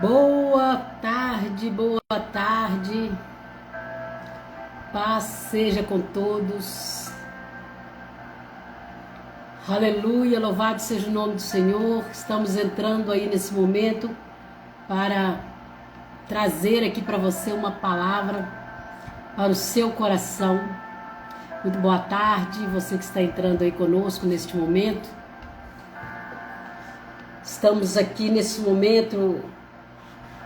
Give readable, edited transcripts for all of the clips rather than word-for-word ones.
Boa tarde, boa tarde. Paz seja com todos. Aleluia, louvado seja o nome do Senhor. Estamos entrando aí nesse momento para trazer aqui para você uma palavra para o seu coração. Muito boa tarde, você que está entrando aí conosco neste momento. Estamos aqui nesse momento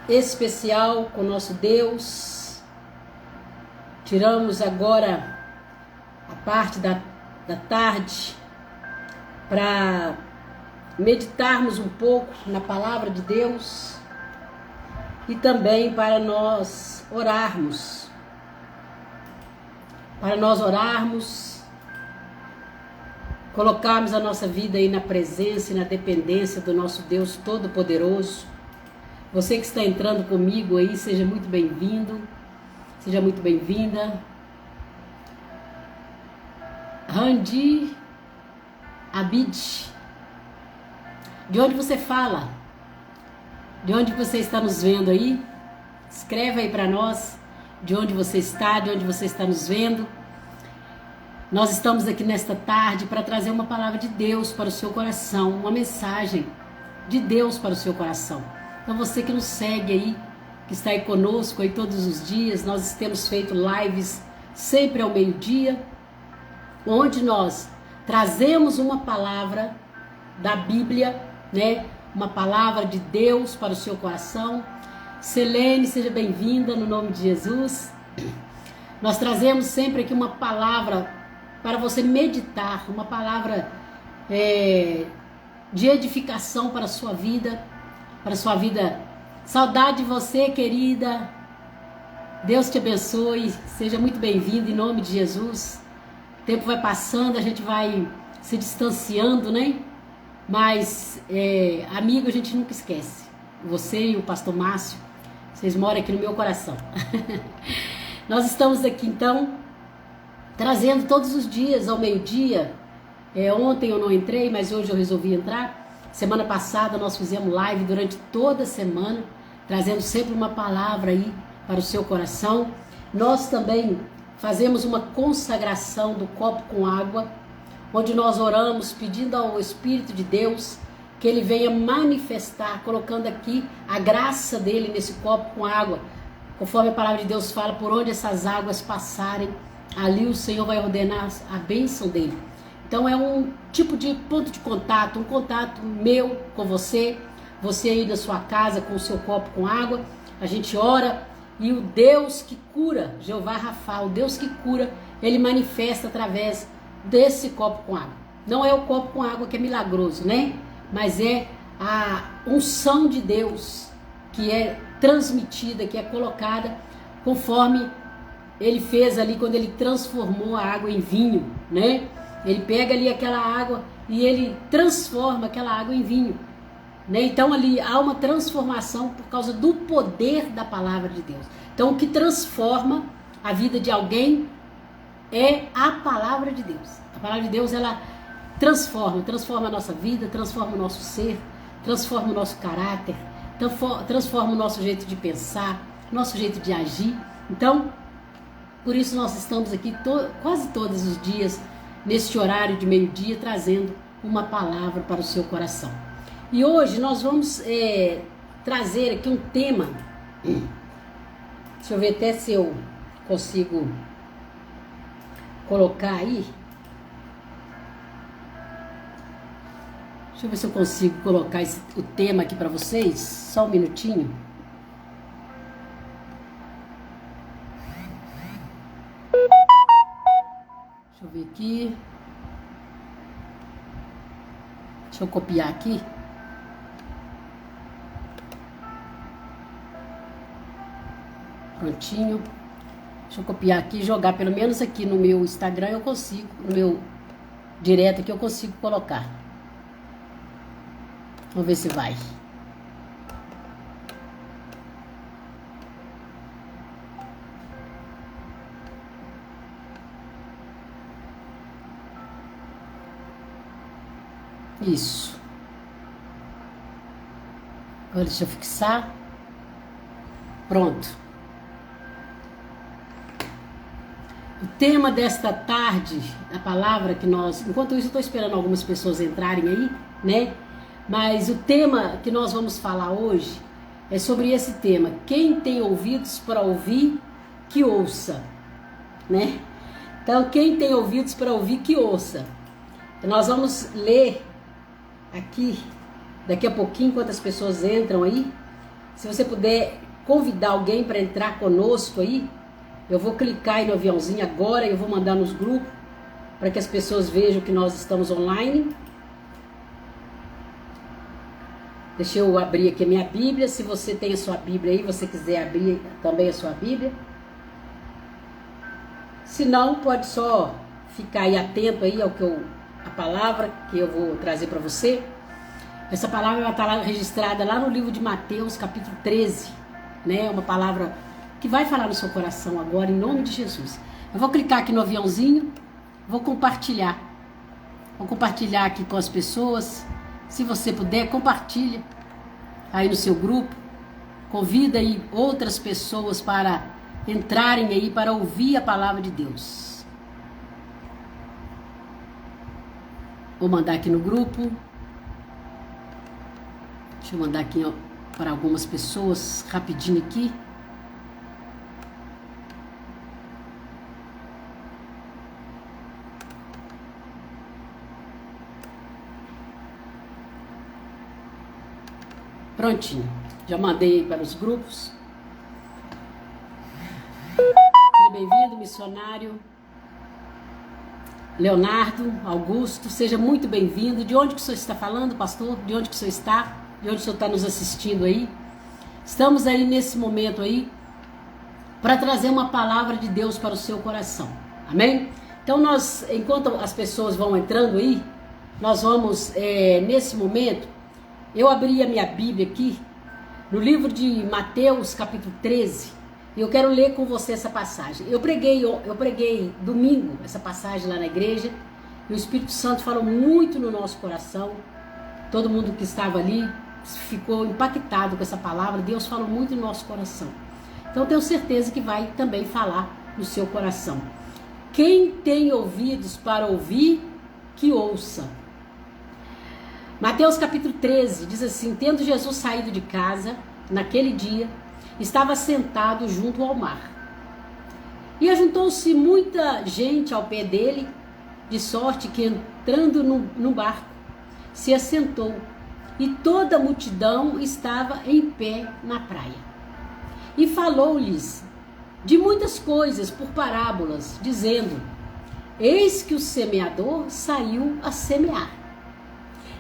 especial com nosso Deus. Tiramos agora a parte da tarde para meditarmos um pouco na palavra de Deus e também para nós orarmos. Colocarmos a nossa vida aí na presença e na dependência do nosso Deus Todo-Poderoso. Você que está entrando comigo aí, seja muito bem-vindo, seja muito bem-vinda. Randi Abid, de onde você fala? De onde você está nos vendo aí? Escreve aí para nós de onde você está, de onde você está nos vendo. Nós estamos aqui nesta tarde para trazer uma palavra de Deus para o seu coração, uma mensagem de Deus para o seu coração. Então você que nos segue aí, que está aí conosco aí todos os dias, nós temos feito lives sempre ao meio-dia, onde nós trazemos uma palavra da Bíblia, né? Uma palavra de Deus para o seu coração. Selene, seja bem-vinda no nome de Jesus. Nós trazemos sempre aqui uma palavra para você meditar, uma palavra de edificação para a sua vida, Saudade de você, querida. Deus te abençoe, seja muito bem-vindo em nome de Jesus. O tempo vai passando, a gente vai se distanciando, né? Mas amigo a gente nunca esquece. Você e o pastor Márcio, vocês moram aqui no meu coração. Nós estamos aqui então trazendo todos os dias ao meio-dia. Ontem eu não entrei, mas hoje eu resolvi entrar. Semana passada nós fizemos live durante toda a semana, trazendo sempre uma palavra aí para o seu coração. Nós também fazemos uma consagração do copo com água, onde nós oramos pedindo ao Espírito de Deus que ele venha manifestar, colocando aqui a graça dele nesse copo com água. Conforme a palavra de Deus fala, por onde essas águas passarem, ali o Senhor vai ordenar a bênção dele. Então é um tipo de ponto de contato, um contato meu com você, você aí na sua casa com o seu copo com água, a gente ora e o Deus que cura, Jeová Rafa, o Deus que cura, ele manifesta através desse copo com água. Não é o copo com água que é milagroso, né? Mas é a unção de Deus que é transmitida, que é colocada conforme ele fez ali quando ele transformou a água em vinho, né? Ele pega ali aquela água e ele transforma aquela água em vinho, né? Então ali há uma transformação por causa do poder da palavra de Deus. Então o que transforma a vida de alguém é a palavra de Deus. A palavra de Deus, ela transforma a nossa vida, transforma o nosso ser, transforma o nosso caráter, transforma o nosso jeito de pensar, nosso jeito de agir. Então, por isso nós estamos aqui quase todos os dias, neste horário de meio-dia, trazendo uma palavra para o seu coração. E hoje nós vamos trazer aqui um tema. Deixa eu ver até se eu consigo colocar aí. Deixa eu ver se eu consigo colocar o tema aqui para vocês. Só um minutinho. Deixa eu ver aqui. Deixa eu copiar aqui. Prontinho. Deixa eu copiar aqui e jogar. Pelo menos aqui no meu Instagram eu consigo. No meu direto aqui eu consigo colocar. Vamos ver se vai. Isso. Agora deixa eu fixar. Pronto. O tema desta tarde, a palavra que nós... Enquanto isso, eu estou esperando algumas pessoas entrarem aí, né? Mas o tema que nós vamos falar hoje é sobre esse tema. Quem tem ouvidos para ouvir, que ouça, né? Então, quem tem ouvidos para ouvir, que ouça. Nós vamos ler aqui, daqui a pouquinho, enquanto as pessoas entram aí. Se você puder convidar alguém para entrar conosco aí, eu vou clicar aí no aviãozinho agora e eu vou mandar nos grupos para que as pessoas vejam que nós estamos online. Deixa eu abrir aqui a minha Bíblia. Se você tem a sua Bíblia aí, você quiser abrir também a sua Bíblia. Se não, pode só ficar aí atento aí ao que a palavra que eu vou trazer para você. Essa palavra vai estar registrada lá no livro de Mateus, capítulo 13, né? Uma palavra que vai falar no seu coração agora, em nome de Jesus. Eu vou clicar aqui no aviãozinho, vou compartilhar. Vou compartilhar aqui com as pessoas. Se você puder, compartilha aí no seu grupo. Convida aí outras pessoas para entrarem aí para ouvir a palavra de Deus. Vou mandar aqui no grupo. Deixa eu mandar aqui ó, para algumas pessoas rapidinho aqui. Prontinho, já mandei para os grupos. Seja bem-vindo, missionário Leonardo Augusto, seja muito bem-vindo. De onde que o senhor está falando, pastor? De onde que o senhor está? De onde o senhor está nos assistindo aí? Estamos aí nesse momento aí para trazer uma palavra de Deus para o seu coração. Amém? Então nós, enquanto as pessoas vão entrando aí, nós vamos, nesse momento, eu abri a minha Bíblia aqui, no livro de Mateus, capítulo 13, e eu quero ler com você essa passagem. Eu preguei domingo essa passagem lá na igreja, e o Espírito Santo falou muito no nosso coração. Todo mundo que estava ali ficou impactado com essa palavra. Deus falou muito no nosso coração. Então eu tenho certeza que vai também falar no seu coração. Quem tem ouvidos para ouvir, que ouça. Mateus capítulo 13 diz assim: tendo Jesus saído de casa, naquele dia, estava sentado junto ao mar. E ajuntou-se muita gente ao pé dele, de sorte que entrando no barco, se assentou, e toda a multidão estava em pé na praia. E falou-lhes de muitas coisas por parábolas, dizendo: eis que o semeador saiu a semear.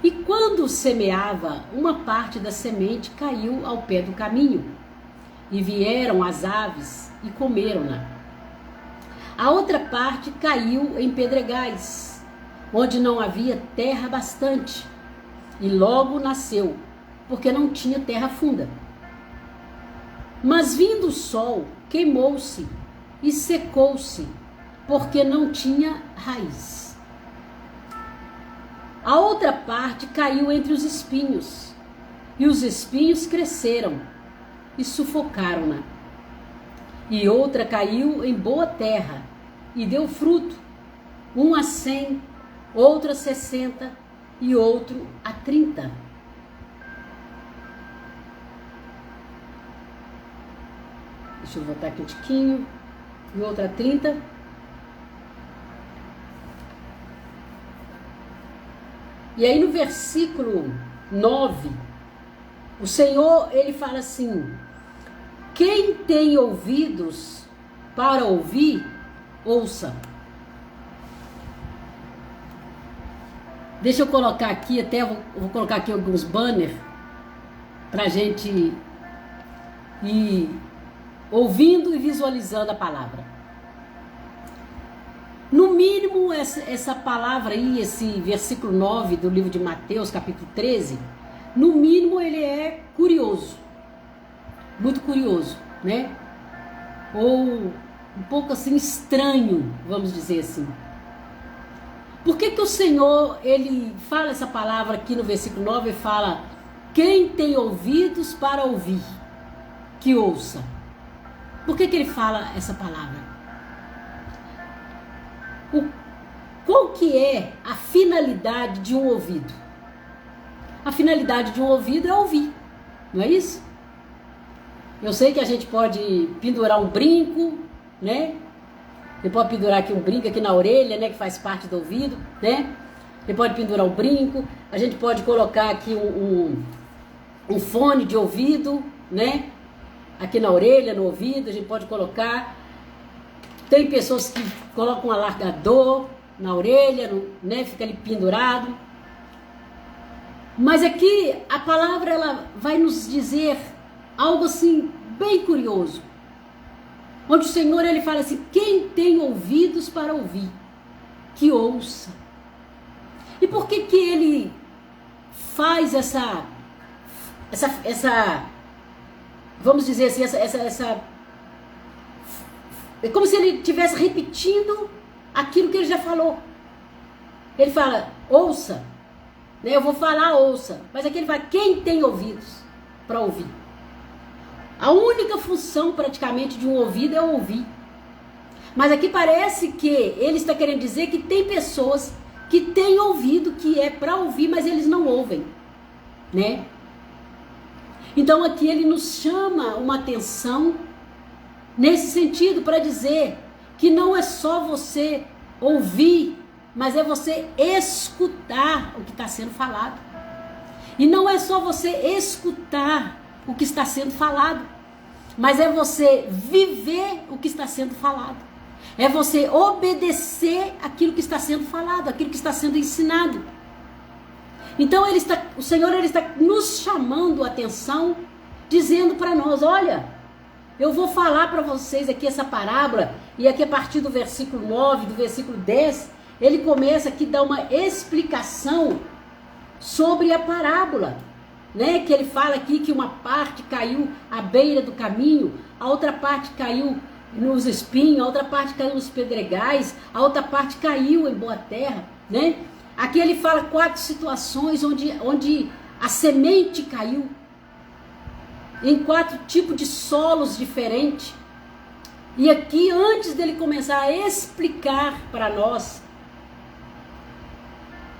E quando semeava, uma parte da semente caiu ao pé do caminho, e vieram as aves e comeram-na. A outra parte caiu em pedregais, onde não havia terra bastante, e logo nasceu, porque não tinha terra funda. Mas vindo o sol, queimou-se e secou-se, porque não tinha raiz. A outra parte caiu entre os espinhos, e os espinhos cresceram e sufocaram-na. E outra caiu em boa terra e deu fruto, um a 100, outro a 60 e outro a 30. Deixa eu voltar aqui um tiquinho. E outro a 30. E aí no versículo 9, o Senhor, ele fala assim: quem tem ouvidos para ouvir, ouça. Deixa eu colocar aqui, vou colocar aqui alguns banners para a gente ir ouvindo e visualizando a palavra. No mínimo, essa palavra aí, esse versículo 9 do livro de Mateus, capítulo 13, no mínimo ele é curioso, muito curioso, né? Ou um pouco assim estranho, vamos dizer assim. Por que o Senhor, ele fala essa palavra aqui no versículo 9, ele fala: quem tem ouvidos para ouvir, que ouça. Por que ele fala essa palavra? Qual que é a finalidade de um ouvido? A finalidade de um ouvido é ouvir, não é isso? Eu sei que a gente pode pendurar um brinco, né? Você pode pendurar aqui um brinco aqui na orelha, né? Que faz parte do ouvido, né? Você pode pendurar um brinco. A gente pode colocar aqui um fone de ouvido, né? Aqui na orelha, no ouvido, a gente pode colocar. Tem pessoas que colocam um alargador na orelha, né? Fica ali pendurado. Mas aqui a palavra ela vai nos dizer algo assim bem curioso. Onde o Senhor ele fala assim: quem tem ouvidos para ouvir, que ouça. E por que que ele faz essa vamos dizer assim, é como se ele estivesse repetindo aquilo que ele já falou. Ele fala, ouça, né? Eu vou falar, ouça. Mas aqui ele fala, quem tem ouvidos para ouvir. A única função praticamente de um ouvido é ouvir. Mas aqui parece que ele está querendo dizer que tem pessoas que têm ouvido, que é para ouvir, mas eles não ouvem, né? Então aqui ele nos chama uma atenção nesse sentido para dizer que não é só você ouvir, mas é você escutar o que está sendo falado. E não é só você escutar o que está sendo falado, mas é você viver o que está sendo falado. É você obedecer aquilo que está sendo falado, aquilo que está sendo ensinado. Então o Senhor ele está nos chamando a atenção, dizendo para nós, olha, eu vou falar para vocês aqui essa parábola, e aqui a partir do versículo 9, do versículo 10, ele começa aqui a dar uma explicação sobre a parábola, né? Que ele fala aqui que uma parte caiu à beira do caminho, a outra parte caiu nos espinhos, a outra parte caiu nos pedregais, a outra parte caiu em boa terra, né? Aqui ele fala 4 situações onde a semente caiu em 4 tipos de solos diferentes. E aqui, antes dele começar a explicar para nós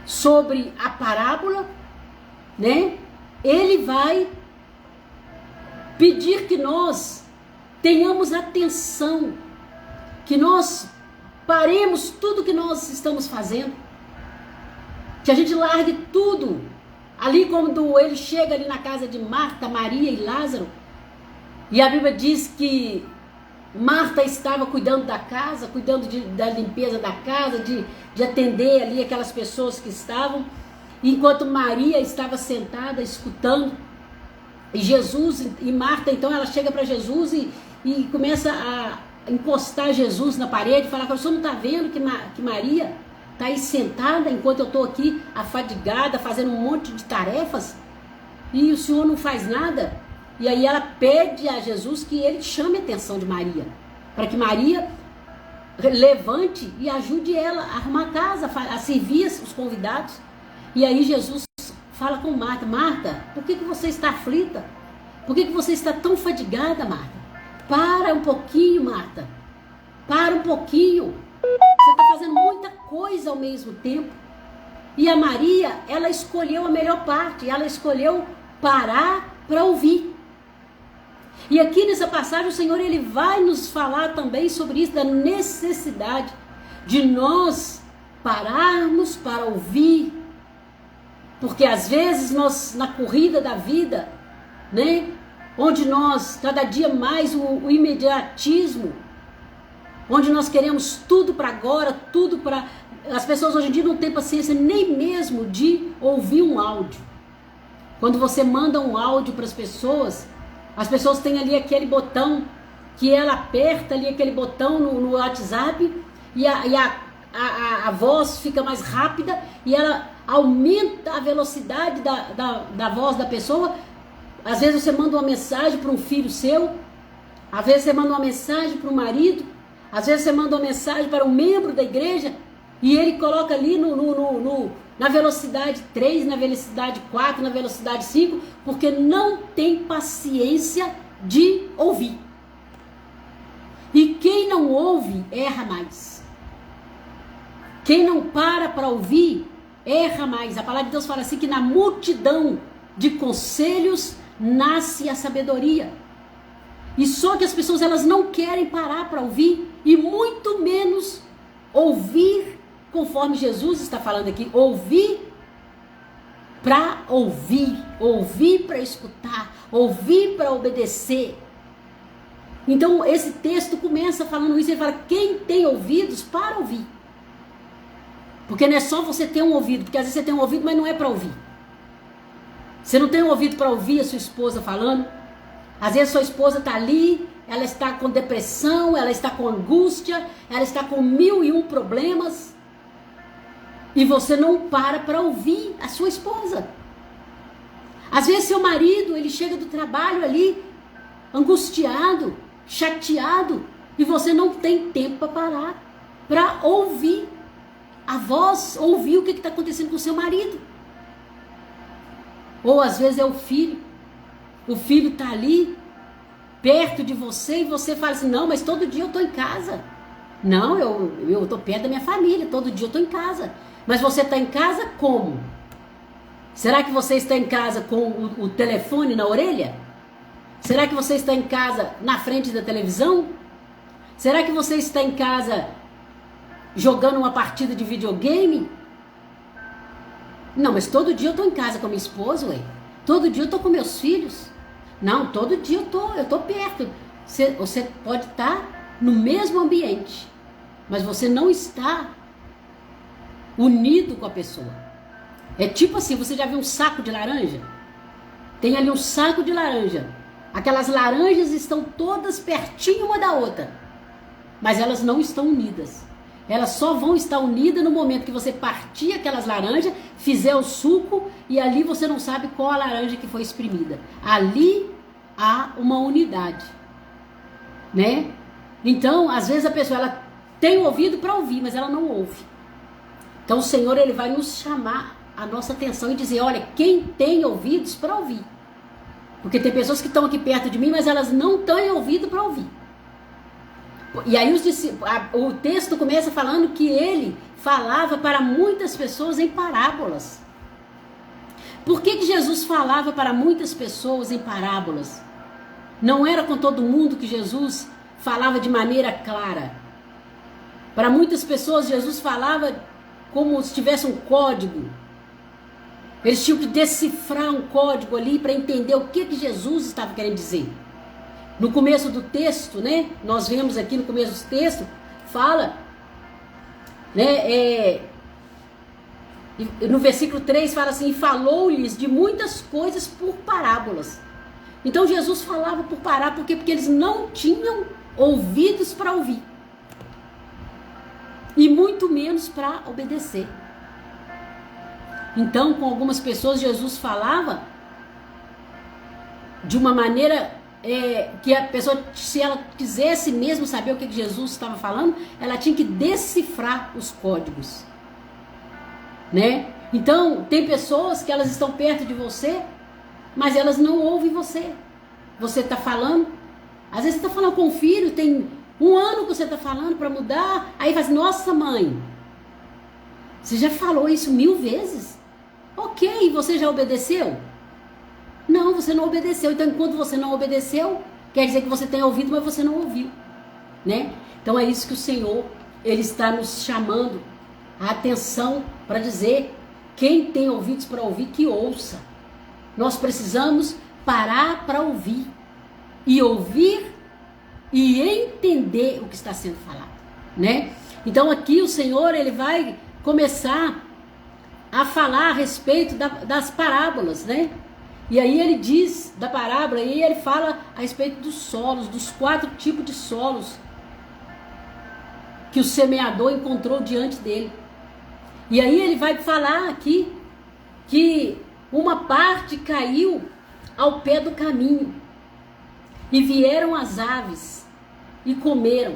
sobre a parábola, né? Ele vai pedir que nós tenhamos atenção, que nós paremos tudo que nós estamos fazendo, que a gente largue tudo. Ali quando ele chega ali na casa de Marta, Maria e Lázaro, e a Bíblia diz que Marta estava cuidando da casa, cuidando da limpeza da casa, de atender ali aquelas pessoas que estavam, enquanto Maria estava sentada escutando. E Jesus, e Marta, então ela chega para Jesus e começa a encostar Jesus na parede, falar que o senhor não está vendo que Maria está aí sentada enquanto eu estou aqui afadigada, fazendo um monte de tarefas, e o senhor não faz nada? E aí ela pede a Jesus que ele chame a atenção de Maria, para que Maria levante e ajude ela a arrumar a casa, a servir os convidados. E aí Jesus fala com Marta, Marta, por que você está aflita? Por que você está tão fadigada, Marta? Para um pouquinho, Marta. Para um pouquinho. Você está fazendo muita coisa ao mesmo tempo. E a Maria, ela escolheu a melhor parte. Ela escolheu parar para ouvir. E aqui nessa passagem o Senhor ele vai nos falar também sobre isso, da necessidade de nós pararmos para ouvir. Porque às vezes nós, na corrida da vida, né, onde nós, cada dia mais o imediatismo, onde nós queremos tudo para agora, tudo para... As pessoas hoje em dia não têm paciência nem mesmo de ouvir um áudio. Quando você manda um áudio para as pessoas têm ali aquele botão que ela aperta ali, aquele botão no WhatsApp, e a voz fica mais rápida e ela aumenta a velocidade da voz da pessoa. Às vezes você manda uma mensagem para um filho seu, às vezes você manda uma mensagem para um marido, às vezes você manda uma mensagem para um membro da igreja e ele coloca ali na velocidade 3, na velocidade 4, na velocidade 5, porque não tem paciência de ouvir. E quem não ouve, erra mais. Quem não para ouvir, erra mais. A palavra de Deus fala assim que na multidão de conselhos nasce a sabedoria. E só que as pessoas elas não querem parar para ouvir e muito menos ouvir, conforme Jesus está falando aqui, ouvir para ouvir para escutar, ouvir para obedecer. Então esse texto começa falando isso, ele fala, quem tem ouvidos para ouvir. Porque não é só você ter um ouvido, porque às vezes você tem um ouvido, mas não é para ouvir. Você não tem um ouvido para ouvir a sua esposa falando. Às vezes sua esposa está ali, ela está com depressão, ela está com angústia, ela está com 1001 problemas. E você não para ouvir a sua esposa. Às vezes seu marido, ele chega do trabalho ali, angustiado, chateado, e você não tem tempo para parar, para ouvir a voz, ouvir o que está acontecendo com o seu marido. Ou às vezes é o filho está ali, perto de você, e você fala assim, não, mas todo dia eu estou em casa. Não, eu estou perto da minha família, todo dia eu estou em casa. Mas você está em casa como? Será que você está em casa com o telefone na orelha? Será que você está em casa na frente da televisão? Será que você está em casa jogando uma partida de videogame? Não, mas todo dia eu estou em casa com a minha esposa, ué. Todo dia eu estou com meus filhos. Não, todo dia eu estou perto. Você pode estar no mesmo ambiente, mas você não está unido com a pessoa. É tipo assim, você já viu um saco de laranja? Tem ali um saco de laranja. Aquelas laranjas estão todas pertinho uma da outra, mas elas não estão unidas. Elas só vão estar unidas no momento que você partir aquelas laranjas, fizer o suco, e ali você não sabe qual a laranja que foi espremida. Ali há uma unidade, né? Então, às vezes a pessoa ela tem ouvido para ouvir, mas ela não ouve. Então o Senhor ele vai nos chamar a nossa atenção e dizer, olha, quem tem ouvidos para ouvir. Porque tem pessoas que estão aqui perto de mim, mas elas não têm ouvido para ouvir. E aí o texto começa falando que ele falava para muitas pessoas em parábolas. Por que Jesus falava para muitas pessoas em parábolas? Não era com todo mundo que Jesus falava de maneira clara. Para muitas pessoas Jesus falava como se tivesse um código. Eles tinham que decifrar um código ali para entender o que Jesus estava querendo dizer. No começo do texto, né? Nós vemos aqui no começo do texto, fala, né? No versículo 3 fala assim, falou-lhes de muitas coisas por parábolas. Então Jesus falava por parábolas, por quê? Porque eles não tinham ouvidos para ouvir. E muito menos para obedecer. Então, com algumas pessoas, Jesus falava de uma maneira que a pessoa, se ela quisesse mesmo saber o que Jesus estava falando, ela tinha que decifrar os códigos, né? Então, tem pessoas que elas estão perto de você, mas elas não ouvem você. Você está falando, às vezes você está falando com o filho, tem 1 ano que você está falando para mudar, aí faz, nossa mãe, você já falou isso 1000 vezes? Ok, você já obedeceu? Não, você não obedeceu. Então, enquanto você não obedeceu, quer dizer que você tem ouvido, mas você não ouviu, né? Então, é isso que o Senhor, Ele está nos chamando a atenção para dizer, quem tem ouvidos para ouvir, que ouça. Nós precisamos parar para ouvir e entender o que está sendo falado, né? Então, aqui o Senhor, Ele vai começar a falar a respeito das parábolas, né? E aí ele diz da parábola, e ele fala a respeito dos solos, dos 4 tipos de solos que o semeador encontrou diante dele. E aí ele vai falar aqui que uma parte caiu ao pé do caminho, e vieram as aves e comeram.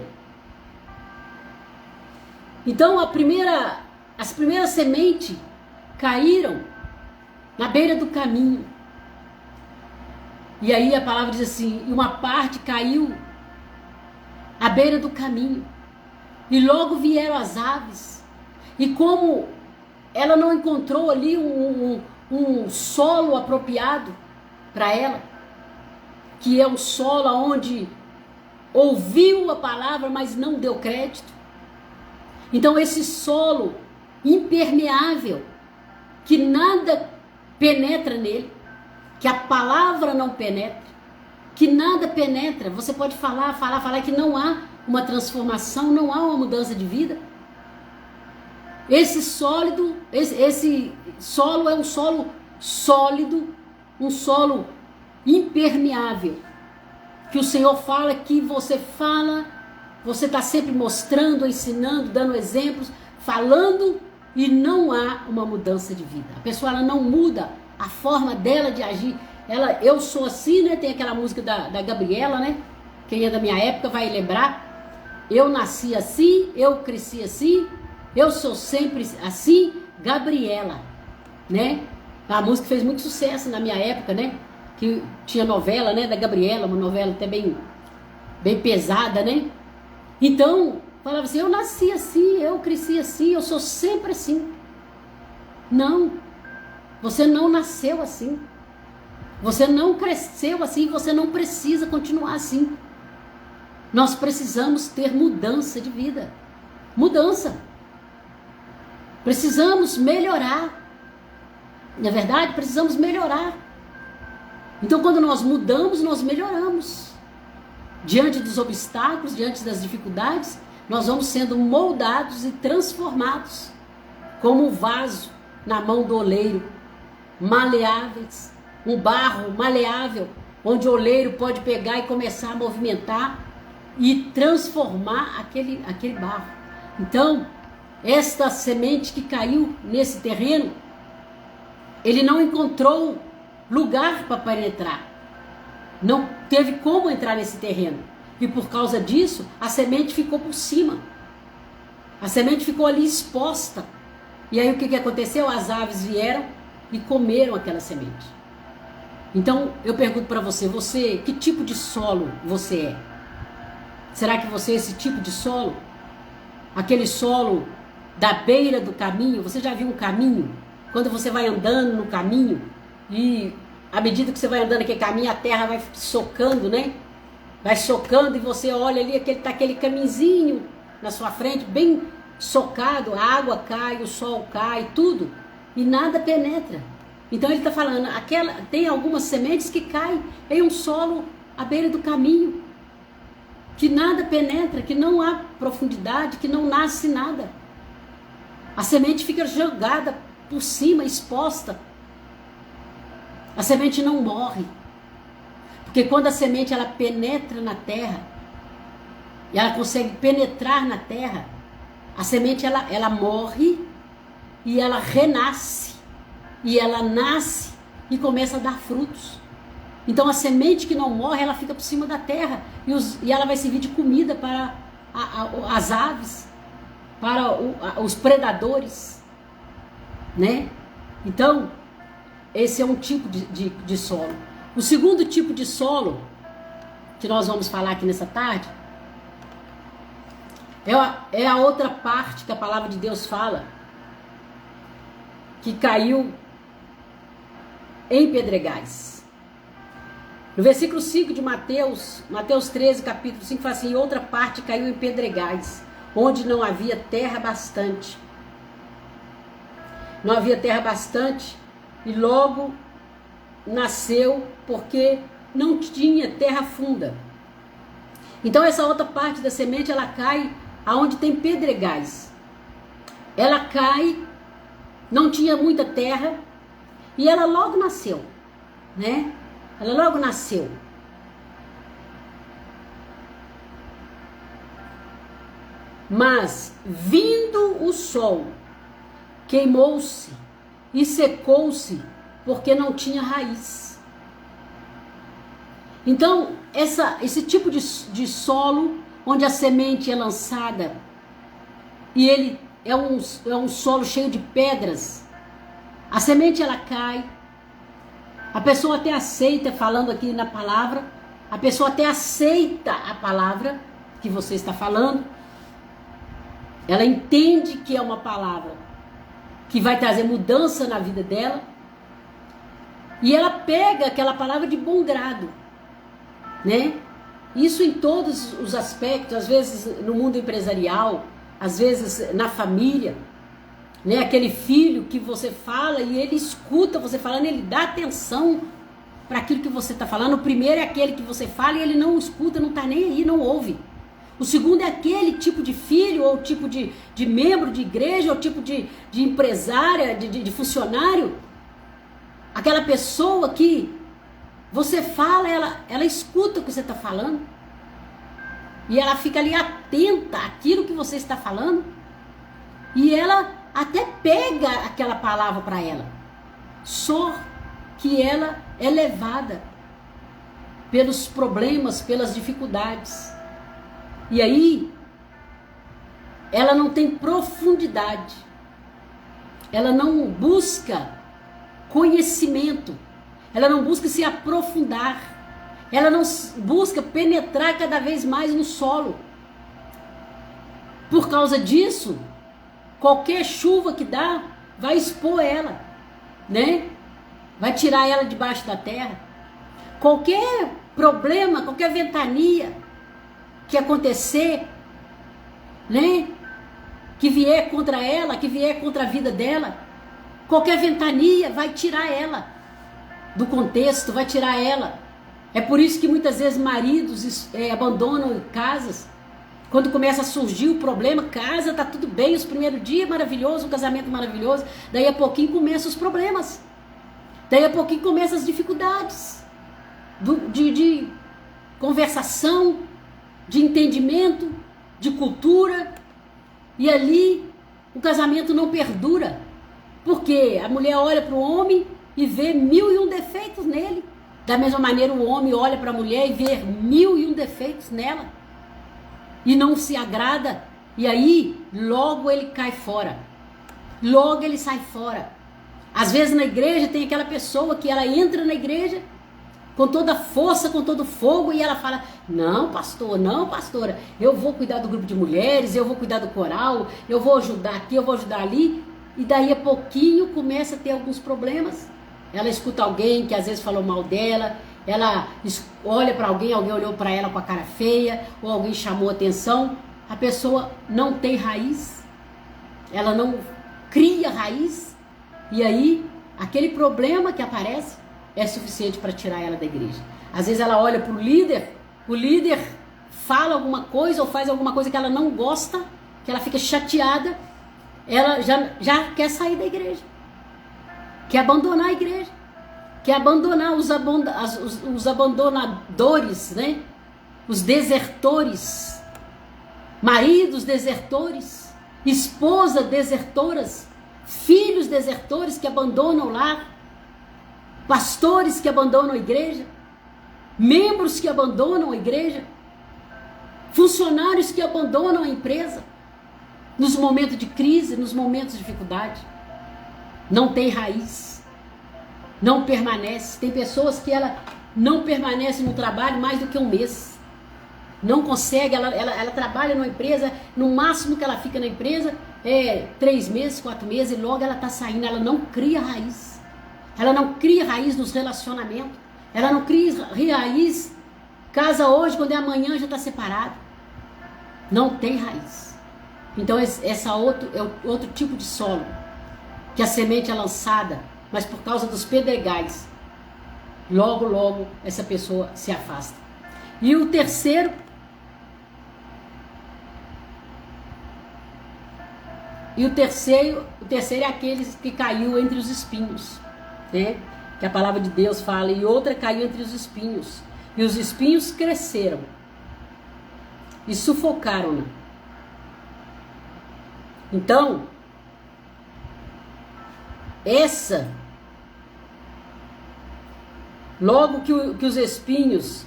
Então as primeiras sementes caíram na beira do caminho. E aí a palavra diz assim, e uma parte caiu à beira do caminho. E logo vieram as aves. E como ela não encontrou ali um solo apropriado para ela, que é um solo onde ouviu a palavra, mas não deu crédito. Então esse solo impermeável, que nada penetra nele, que a palavra não penetra, que nada penetra, você pode falar, que não há uma transformação, não há uma mudança de vida. Esse solo é um solo sólido, um solo impermeável, que o Senhor fala que você está sempre mostrando, ensinando, dando exemplos, falando, e não há uma mudança de vida. A pessoa ela não muda a forma dela de agir. Eu sou assim, né? Tem aquela música da Gabriela, né? Quem é da minha época vai lembrar. Eu nasci assim, eu cresci assim, eu sou sempre assim, Gabriela, né? A música fez muito sucesso na minha época, né? Que tinha novela, né? Da Gabriela, uma novela até bem pesada, né? Então, falava assim, eu nasci assim, eu cresci assim, eu sou sempre assim. Não, você não nasceu assim. Você não cresceu assim, você não precisa continuar assim. Nós precisamos ter mudança de vida. Mudança. Precisamos melhorar. Na verdade, precisamos melhorar. Então, quando nós mudamos, nós melhoramos. Diante dos obstáculos, diante das dificuldades, nós vamos sendo moldados e transformados como um vaso na mão do oleiro, maleáveis, um barro maleável, onde o oleiro pode pegar e começar a movimentar e transformar aquele barro. Então, esta semente que caiu nesse terreno, ele não encontrou lugar para penetrar, não teve como entrar nesse terreno, e por causa disso, a semente ficou por cima, a semente ficou ali exposta, e aí o que aconteceu? As aves vieram e comeram aquela semente. Então, eu pergunto para você, que tipo de solo você é? Será que você é esse tipo de solo? Aquele solo da beira do caminho? Você já viu um caminho? Quando você vai andando no caminho e à medida que você vai andando naquele caminho, a terra vai socando, né? Vai socando e você olha ali, aquele caminhozinho na sua frente, bem socado, a água cai, o sol cai, tudo, e nada penetra. Então ele está falando, tem algumas sementes que caem em um solo à beira do caminho, que nada penetra, que não há profundidade, que não nasce nada. A semente fica jogada por cima, exposta. A semente não morre. Porque quando a semente ela penetra na terra, e ela consegue penetrar na terra, a semente ela morre e ela renasce. E ela nasce e começa a dar frutos. Então a semente que não morre, ela fica por cima da terra e ela vai servir de comida para as aves, para os predadores, né? Então, esse é um tipo de solo. O segundo tipo de solo que nós vamos falar aqui nessa tarde é a outra parte que a palavra de Deus fala, que caiu em pedregais. No versículo 5 de Mateus 13, capítulo 5, fala assim, outra parte caiu em pedregais, onde não havia terra bastante. Não havia terra bastante e logo nasceu porque não tinha terra funda. Então essa outra parte da semente, ela cai aonde tem pedregais. Ela cai, não tinha muita terra e ela logo nasceu, né? Ela logo nasceu. Mas, vindo o sol, queimou-se e secou-se, porque não tinha raiz. Então, esse tipo de solo, onde a semente é lançada, e ele é um solo cheio de pedras, a semente ela cai, a pessoa até aceita, falando aqui na palavra, a pessoa até aceita a palavra, que você está falando. Ela entende que é uma palavra que vai trazer mudança na vida dela. E ela pega aquela palavra de bom grado, né? Isso em todos os aspectos, às vezes no mundo empresarial, às vezes na família, né? Aquele filho que você fala e ele escuta você falando, ele dá atenção para aquilo que você está falando. O primeiro é aquele que você fala e ele não escuta, não está nem aí, não ouve. O segundo é aquele tipo de filho, ou tipo de membro de igreja, ou tipo de empresária, de funcionário. Aquela pessoa que você fala, ela escuta o que você está falando. E ela fica ali atenta àquilo que você está falando. E ela até pega aquela palavra para ela. Só que ela é levada pelos problemas, pelas dificuldades. E aí, ela não tem profundidade. Ela não busca conhecimento. Ela não busca se aprofundar. Ela não busca penetrar cada vez mais no solo. Por causa disso, qualquer chuva que dá vai expor ela, né? Vai tirar ela debaixo da terra. Qualquer problema, qualquer ventania que acontecer, né? Que vier contra ela, que vier contra a vida dela, qualquer ventania vai tirar ela do contexto, vai tirar ela. É por isso que muitas vezes maridos abandonam casas. Quando começa a surgir o problema, casa, tá tudo bem, os primeiros dias maravilhoso, o casamento maravilhoso, daí a pouquinho começam os problemas. Daí a pouquinho começam as dificuldades de conversação, de entendimento, de cultura. E ali o casamento não perdura. Porque a mulher olha para o homem e vê 1001 defeitos nele. Da mesma maneira o homem olha para a mulher e vê 1001 defeitos nela. E não se agrada. E aí logo ele cai fora. Logo ele sai fora. Às vezes na igreja tem aquela pessoa que ela entra na igreja com toda a força, com todo o fogo, e ela fala, não pastor, não pastora, eu vou cuidar do grupo de mulheres, eu vou cuidar do coral, eu vou ajudar aqui, eu vou ajudar ali. E daí a pouquinho começa a ter alguns problemas. Ela escuta alguém que às vezes falou mal dela, ela olha para alguém olhou para ela com a cara feia, ou alguém chamou atenção. A pessoa não tem raiz, ela não cria raiz, e aí aquele problema que aparece é suficiente para tirar ela da igreja. Às vezes ela olha para o líder fala alguma coisa ou faz alguma coisa que ela não gosta, que ela fica chateada, ela já quer sair da igreja, quer abandonar a igreja, quer abandonar os abandonadores, né? Os desertores, maridos desertores, esposas desertoras, filhos desertores que abandonam o lar, pastores que abandonam a igreja, membros que abandonam a igreja, funcionários que abandonam a empresa, nos momentos de crise, nos momentos de dificuldade. Não tem raiz, não permanece. Tem pessoas que ela não permanece no trabalho mais do que um mês, não consegue, ela trabalha numa empresa, no máximo que ela fica na empresa é 3 meses, 4 meses, e logo ela está saindo. Ela não cria raiz, ela não cria raiz nos relacionamentos, ela não cria raiz, casa hoje, quando é amanhã já está separado, não tem raiz. Então essa é outro tipo de solo, que a semente é lançada, mas por causa dos pedregais, logo essa pessoa se afasta. E o terceiro é aqueles que caiu entre os espinhos, né? Que a palavra de Deus fala, e outra caiu entre os espinhos, e os espinhos cresceram e sufocaram-na. Então, logo que os espinhos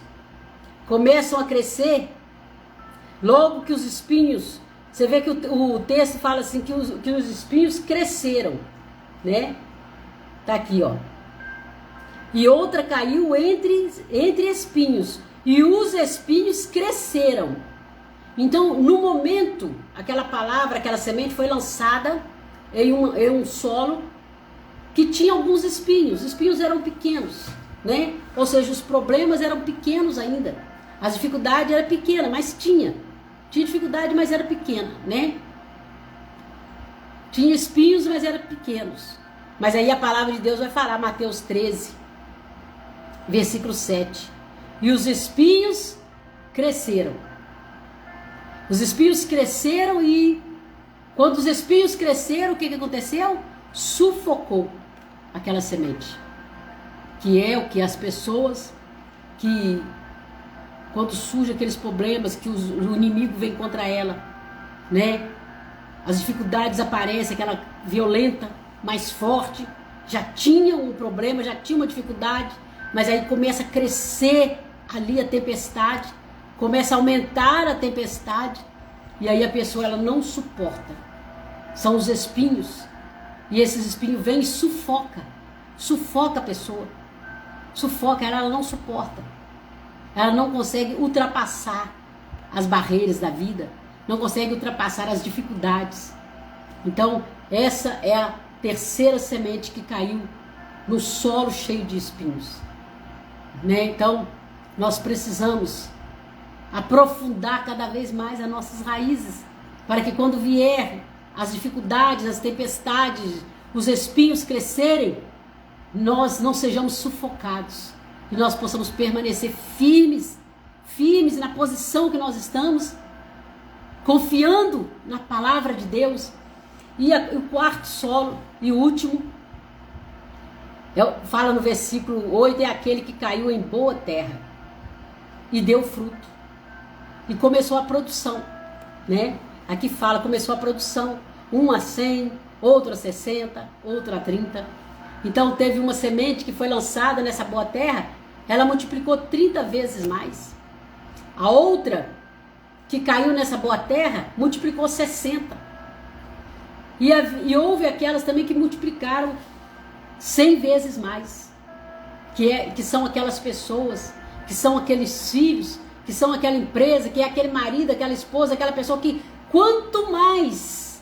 começam a crescer, logo que os espinhos, você vê que o texto fala assim, que os espinhos cresceram, né? Tá aqui, ó. E outra caiu entre espinhos, e os espinhos cresceram Então, no momento, aquela palavra, aquela semente foi lançada em um solo que tinha alguns espinhos. Os espinhos eram pequenos, né? Ou seja, os problemas eram pequenos ainda. As dificuldades eram pequenas, mas tinha dificuldade, mas era pequena, né? Tinha espinhos, mas eram pequenos. Mas aí a palavra de Deus vai falar, Mateus 13, versículo 7. E os espinhos cresceram. Os espinhos cresceram e quando os espinhos cresceram, o que aconteceu? Sufocou aquela semente. Que é o que as pessoas que, quando surgem aqueles problemas, que o inimigo vem contra ela, né? As dificuldades aparecem, aquela violenta, mais forte, já tinha um problema, já tinha uma dificuldade, mas aí começa a crescer ali a tempestade, começa a aumentar a tempestade, e aí a pessoa ela não suporta. São os espinhos, e esses espinhos vêm e sufoca a pessoa, sufoca ela não suporta, ela não consegue ultrapassar as barreiras da vida, não consegue ultrapassar as dificuldades. Então essa é a terceira semente que caiu no solo cheio de espinhos, né? Então nós precisamos aprofundar cada vez mais as nossas raízes, para que quando vier as dificuldades, as tempestades, os espinhos crescerem, nós não sejamos sufocados e nós possamos permanecer firmes na posição que nós estamos, confiando na palavra de Deus. E o quarto solo e o último, fala no versículo 8, é aquele que caiu em boa terra e deu fruto e começou a produção, né? Aqui fala, começou a produção, um a 100, outro a 60, outro a 30. Então teve uma semente que foi lançada nessa boa terra, ela multiplicou 30 vezes mais. A outra que caiu nessa boa terra multiplicou 60. E houve aquelas também que multiplicaram 100 vezes mais, que são aquelas pessoas, que são aqueles filhos, que são aquela empresa, que é aquele marido, aquela esposa, aquela pessoa que quanto mais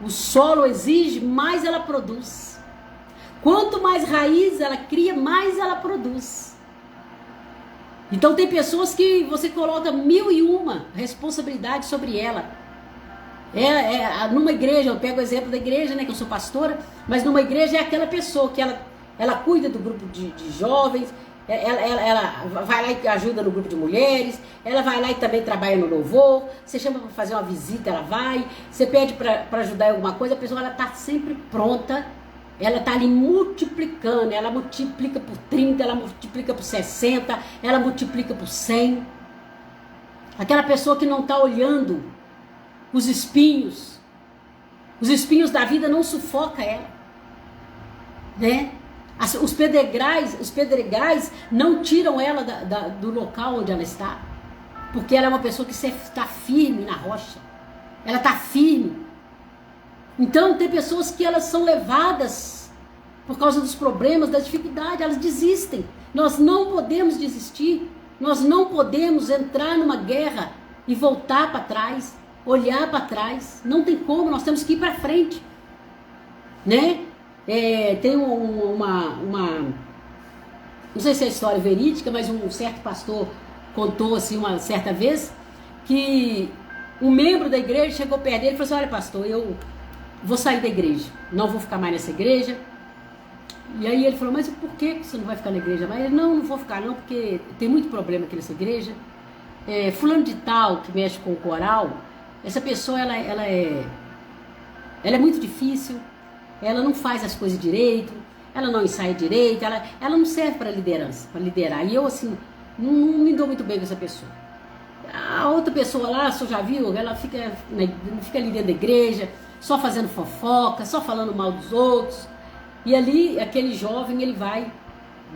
o solo exige, mais ela produz. Quanto mais raiz ela cria, mais ela produz. Então tem pessoas que você coloca 1001 responsabilidades sobre ela. Numa igreja, eu pego o exemplo da igreja, né, que eu sou pastora, mas numa igreja é aquela pessoa que ela cuida do grupo de jovens, ela vai lá e ajuda no grupo de mulheres, ela vai lá e também trabalha no louvor, você chama para fazer uma visita, ela vai, você pede para ajudar em alguma coisa, a pessoa está sempre pronta, ela está ali multiplicando, ela multiplica por 30, ela multiplica por 60, ela multiplica por 100. Aquela pessoa que não está olhando os espinhos da vida não sufoca ela, né? Os pedregais não tiram ela do local onde ela está, porque ela é uma pessoa que está firme na rocha, ela está firme. Então tem pessoas que elas são levadas por causa dos problemas, das dificuldades, elas desistem. Nós não podemos desistir, nós não podemos entrar numa guerra e voltar para trás, olhar para trás, não tem como, nós temos que ir para frente, né? Tem uma não sei se é história verídica, mas um certo pastor contou assim uma certa vez que um membro da igreja chegou perto dele e falou assim: olha pastor, eu vou sair da igreja, não vou ficar mais nessa igreja. E aí ele falou: mas por que você não vai ficar na igreja mais? Ele: não vou ficar não, porque tem muito problema aqui nessa igreja, fulano de tal que mexe com o coral, essa pessoa ela é muito difícil, ela não faz as coisas direito, ela não ensaia direito, ela não serve para liderança, para liderar. E eu assim, não me dou muito bem com essa pessoa. A outra pessoa lá, você já viu, ela fica ali dentro da igreja, só fazendo fofoca, só falando mal dos outros. E ali, aquele jovem, ele vai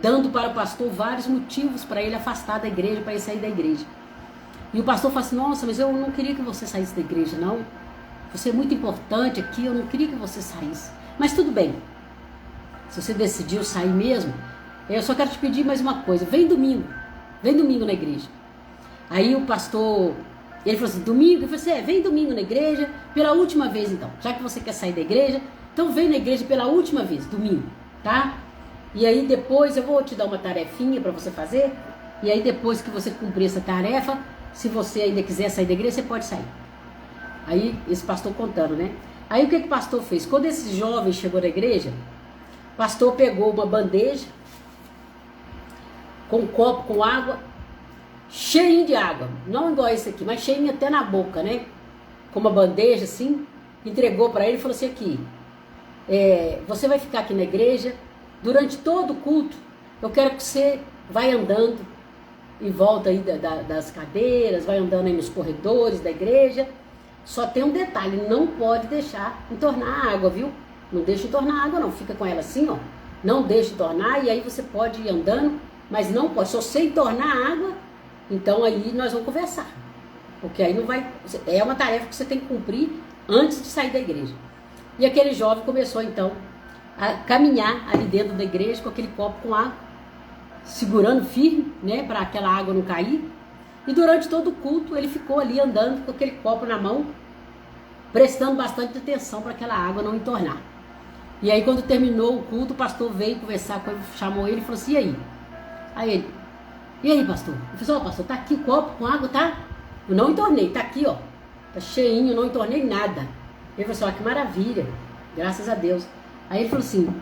dando para o pastor vários motivos para ele afastar da igreja, para ele sair da igreja. E o pastor fala assim: nossa, mas eu não queria que você saísse da igreja, não. Você é muito importante aqui, eu não queria que você saísse. Mas tudo bem, se você decidiu sair mesmo, eu só quero te pedir mais uma coisa: vem domingo na igreja. Aí o pastor, ele falou assim, domingo, eu falei assim, vem domingo na igreja, pela última vez então, já que você quer sair da igreja, então vem na igreja pela última vez, domingo, tá? E aí depois eu vou te dar uma tarefinha para você fazer, e aí depois que você cumprir essa tarefa, se você ainda quiser sair da igreja, você pode sair. Aí esse pastor contando, né? Aí o que o pastor fez? Quando esse jovem chegou na igreja, o pastor pegou uma bandeja com um copo com água, cheinho de água, não igual esse aqui, mas cheinho até na boca, né? Com uma bandeja assim, entregou para ele e falou assim, aqui, você vai ficar aqui na igreja, durante todo o culto, eu quero que você vai andando em volta aí das cadeiras, vai andando aí nos corredores da igreja, só tem um detalhe, não pode deixar entornar a água, viu? Não deixa entornar a água não, fica com ela assim, ó, não deixa entornar, e aí você pode ir andando, mas não pode, se você entornar a água, então aí nós vamos conversar, porque aí não vai, é uma tarefa que você tem que cumprir antes de sair da igreja. E aquele jovem começou então a caminhar ali dentro da igreja com aquele copo com água, segurando firme, né, para aquela água não cair. E durante todo o culto ele ficou ali andando com aquele copo na mão, prestando bastante atenção para aquela água não entornar. E aí quando terminou o culto, o pastor veio conversar com ele, chamou ele e falou assim, e aí? Aí ele, e aí pastor? Eu falei, ó pastor, tá aqui o copo com água, tá? Eu não entornei, tá aqui ó, tá cheinho, eu não entornei nada. Ele falou assim, ó, que maravilha, graças a Deus. Aí ele falou assim,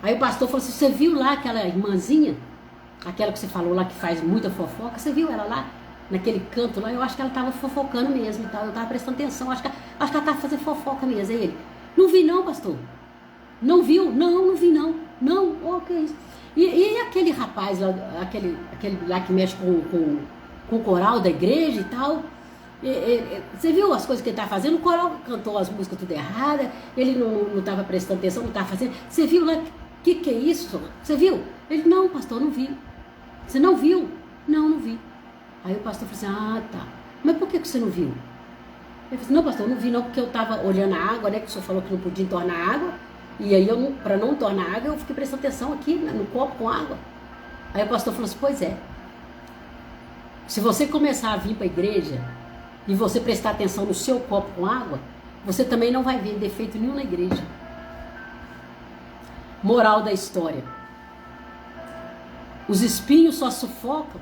aí o pastor falou assim, você viu lá aquela irmãzinha, aquela que você falou lá que faz muita fofoca, você viu ela lá, naquele canto lá? Eu acho que ela estava fofocando mesmo e tal, eu estava prestando atenção, acho que ela estava fazendo fofoca mesmo. Aí ele, não vi não, pastor, não viu? Não vi não, o que é isso? E aquele rapaz lá, aquele lá que mexe com o coral da igreja e tal, você viu as coisas que ele estava fazendo? O coral cantou as músicas tudo errada, ele não estava prestando atenção, não estava fazendo. Você viu lá, que é isso? Você viu? Ele, não, pastor, não vi. Você não viu? Não vi. Aí o pastor falou assim, ah, tá. Mas por que você não viu? Ele falou assim, não, pastor, eu não vi não, porque eu estava olhando a água, né, que o senhor falou que não podia entornar água, e aí para não entornar água, eu fiquei prestando atenção aqui no copo com água. Aí o pastor falou assim, pois é. Se você começar a vir para a igreja e você prestar atenção no seu copo com água, você também não vai ver defeito nenhum na igreja. Moral da história. Os espinhos só sufocam,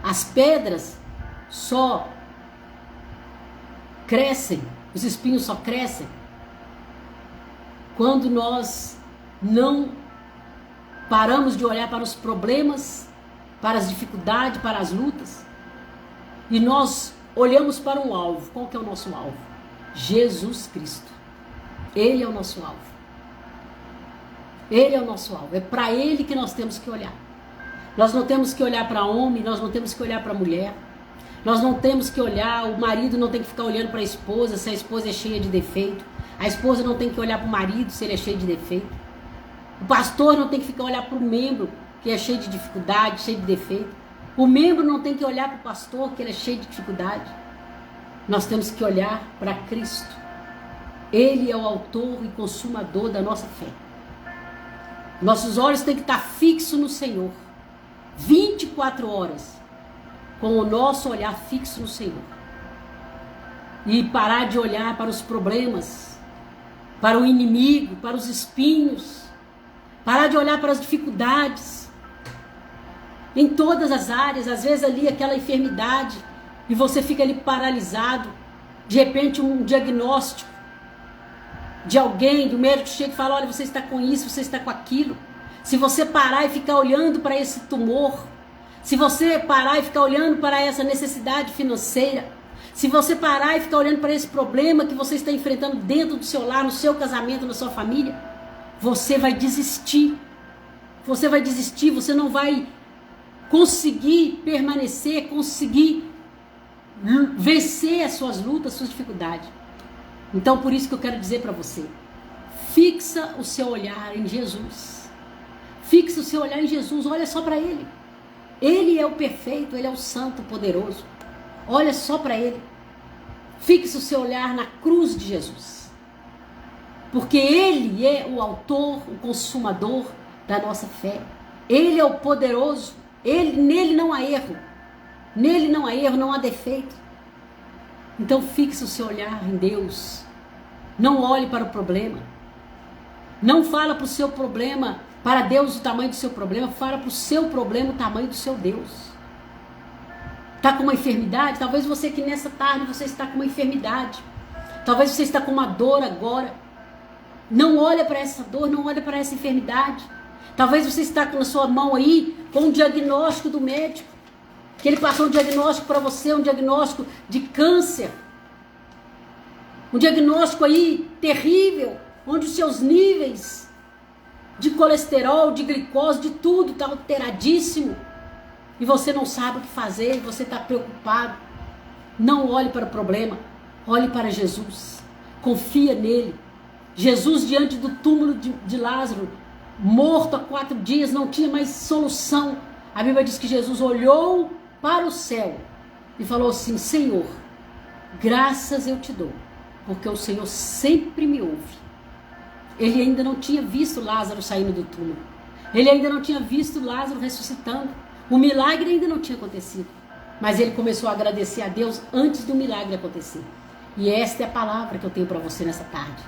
as pedras só crescem, os espinhos só crescem quando nós não paramos de olhar para os problemas, para as dificuldades, para as lutas, e nós olhamos para um alvo. Qual que é o nosso alvo? Jesus Cristo. Ele é o nosso alvo. Ele é o nosso alvo. É para Ele que nós temos que olhar. Nós não temos que olhar para homem, nós não temos que olhar para mulher. Nós não temos que olhar, o marido não tem que ficar olhando para a esposa se a esposa é cheia de defeito. A esposa não tem que olhar para o marido se ele é cheio de defeito. O pastor não tem que ficar olhar para o membro que é cheio de dificuldade, cheio de defeito. O membro não tem que olhar para o pastor que ele é cheio de dificuldade. Nós temos que olhar para Cristo. Ele é o autor e consumador da nossa fé. Nossos olhos têm que estar fixos no Senhor. 24 horas. Com o nosso olhar fixo no Senhor. E parar de olhar para os problemas, para o inimigo, para os espinhos. Parar de olhar para as dificuldades. Em todas as áreas, às vezes ali aquela enfermidade, e você fica ali paralisado. De repente um diagnóstico de alguém, do médico chega e fala, olha, você está com isso, você está com aquilo. Se você parar e ficar olhando para esse tumor, se você parar e ficar olhando para essa necessidade financeira, se você parar e ficar olhando para esse problema que você está enfrentando dentro do seu lar, no seu casamento, na sua família, você vai desistir. Você vai desistir, você não vai conseguir permanecer, conseguir vencer as suas lutas, as suas dificuldades. Então, por isso que eu quero dizer para você, fixa o seu olhar em Jesus. Fixa o seu olhar em Jesus, olha só para Ele. Ele é o perfeito, Ele é o santo, poderoso. Olha só para Ele. Fixe o seu olhar na cruz de Jesus. Porque Ele é o autor, o consumador da nossa fé. Ele é o poderoso. Nele não há erro. Nele não há erro, não há defeito. Então fixe o seu olhar em Deus. Não olhe para o problema. Não fala para o seu problema, para Deus o tamanho do seu problema. Fala para o seu problema o tamanho do seu Deus. Está com uma enfermidade? Talvez você que nessa tarde você está com uma enfermidade. Talvez você está com uma dor agora. Não olha para essa dor, não olha para essa enfermidade. Talvez você está com na sua mão aí com um diagnóstico do médico. Que ele passou um diagnóstico para você, um diagnóstico de câncer. Um diagnóstico aí terrível, onde os seus níveis de colesterol, de glicose, de tudo está alteradíssimo. E você não sabe o que fazer, você está preocupado. Não olhe para o problema, olhe para Jesus. Confia nele. Jesus diante do túmulo de Lázaro, morto há 4 dias, não tinha mais solução. A Bíblia diz que Jesus olhou para o céu e falou assim: Senhor, graças eu te dou, porque o Senhor sempre me ouve. Ele ainda não tinha visto Lázaro saindo do túmulo. Ele ainda não tinha visto Lázaro ressuscitando. O milagre ainda não tinha acontecido. Mas ele começou a agradecer a Deus antes do milagre acontecer. E esta é a palavra que eu tenho para você nessa tarde.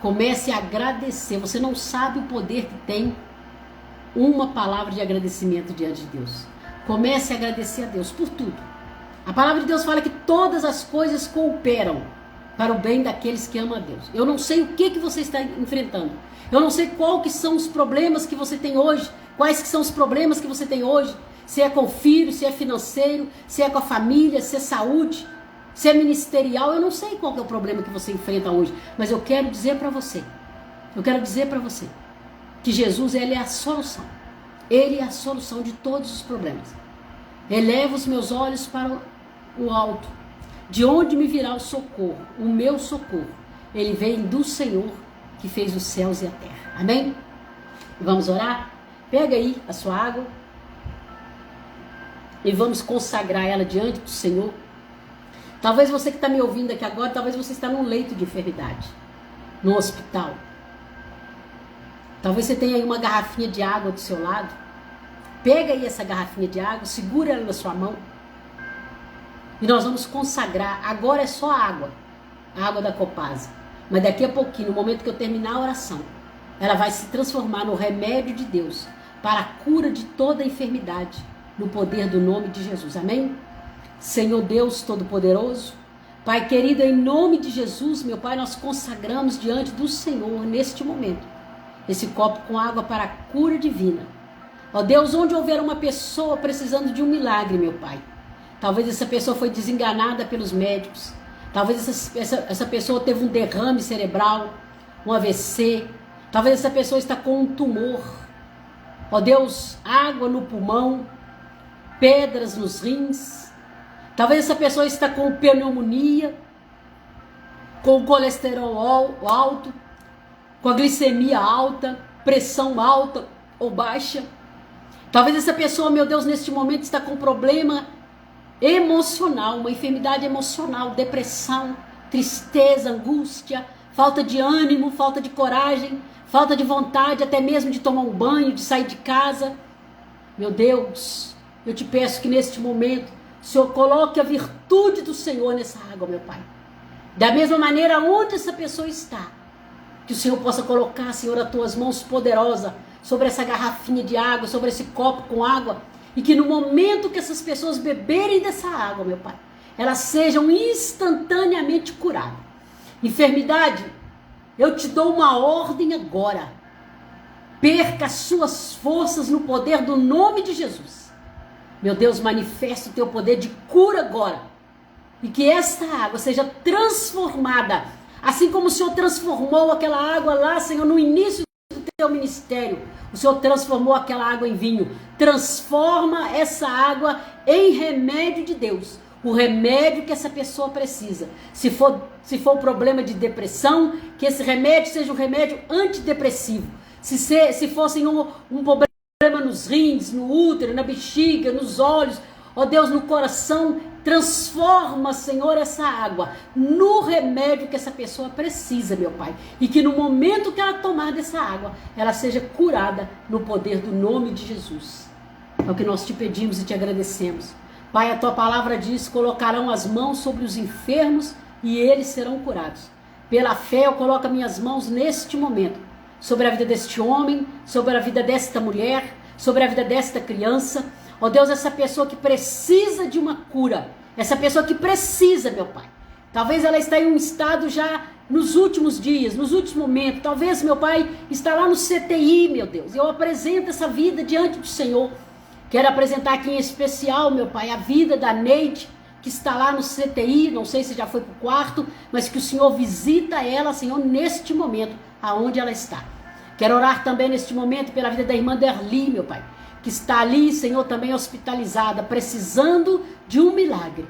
Comece a agradecer. Você não sabe o poder que tem uma palavra de agradecimento diante de Deus. Comece a agradecer a Deus por tudo. A palavra de Deus fala que todas as coisas cooperam para o bem daqueles que amam a Deus. Eu não sei o que você está enfrentando. Eu não sei qual que são os problemas que você tem hoje. Quais que são os problemas que você tem hoje. Se é com o filho, se é financeiro, se é com a família, se é saúde, se é ministerial. Eu não sei qual que é o problema que você enfrenta hoje. Mas eu quero dizer para você. Que Jesus, ele é a solução. Ele é a solução de todos os problemas. Elevo os meus olhos para o alto. De onde me virá o socorro? O meu socorro. Ele vem do Senhor que fez os céus e a terra. Amém? Vamos orar? Pega aí a sua água. E vamos consagrar ela diante do Senhor. Talvez você que está me ouvindo aqui agora, talvez você está num leito de enfermidade. No hospital. Talvez você tenha aí uma garrafinha de água do seu lado. Pega aí essa garrafinha de água, segura ela na sua mão. E nós vamos consagrar. Agora é só água. A água da Copasa. Mas daqui a pouquinho, no momento que eu terminar a oração, ela vai se transformar no remédio de Deus para a cura de toda a enfermidade, no poder do nome de Jesus. Amém? Senhor Deus Todo-Poderoso, Pai querido, em nome de Jesus, meu Pai, nós consagramos diante do Senhor, neste momento, esse copo com água para a cura divina. Ó Deus, onde houver uma pessoa precisando de um milagre, meu Pai, talvez essa pessoa foi desenganada pelos médicos, talvez essa pessoa teve um derrame cerebral, um AVC, talvez essa pessoa está com um tumor. Ó Deus, água no pulmão, pedras nos rins. Talvez essa pessoa está com pneumonia, com colesterol alto, com a glicemia alta, pressão alta ou baixa. Talvez essa pessoa, meu Deus, neste momento está com problema emocional, uma enfermidade emocional, depressão, tristeza, angústia, falta de ânimo, falta de coragem, falta de vontade até mesmo de tomar um banho, de sair de casa. Meu Deus, eu te peço que neste momento o Senhor coloque a virtude do Senhor nessa água, meu Pai. Da mesma maneira onde essa pessoa está, que o Senhor possa colocar, Senhor, as tuas mãos poderosas sobre essa garrafinha de água, sobre esse copo com água, e que no momento que essas pessoas beberem dessa água, meu Pai, elas sejam instantaneamente curadas. Enfermidade, eu te dou uma ordem agora. Perca as suas forças no poder do nome de Jesus. Meu Deus, manifesta o teu poder de cura agora. E que esta água seja transformada. Assim como o Senhor transformou aquela água lá, Senhor, no início do teu ministério. O Senhor transformou aquela água em vinho. Transforma essa água em remédio de Deus. O remédio que essa pessoa precisa. Se for um problema de depressão, que esse remédio seja um remédio antidepressivo. Se fosse um problema nos rins, no útero, na bexiga, nos olhos, ó Deus, no coração, transforma, Senhor, essa água no remédio que essa pessoa precisa, meu Pai. E que no momento que ela tomar dessa água, ela seja curada no poder do nome de Jesus. É o que nós te pedimos e te agradecemos. Pai, a tua palavra diz: colocarão as mãos sobre os enfermos e eles serão curados. Pela fé eu coloco minhas mãos neste momento, sobre a vida deste homem, sobre a vida desta mulher, sobre a vida desta criança. Ó Deus, essa pessoa que precisa de uma cura, essa pessoa que precisa, meu Pai. Talvez ela está em um estado já nos últimos dias, nos últimos momentos. Talvez, meu Pai, está lá no CTI, meu Deus. Eu apresento essa vida diante do Senhor. Quero apresentar aqui em especial, meu Pai, a vida da Neide, que está lá no CTI, não sei se já foi para o quarto, mas que o Senhor visita ela, Senhor, neste momento, aonde ela está. Quero orar também neste momento pela vida da irmã Derli, meu Pai, que está ali, Senhor, também hospitalizada, precisando de um milagre,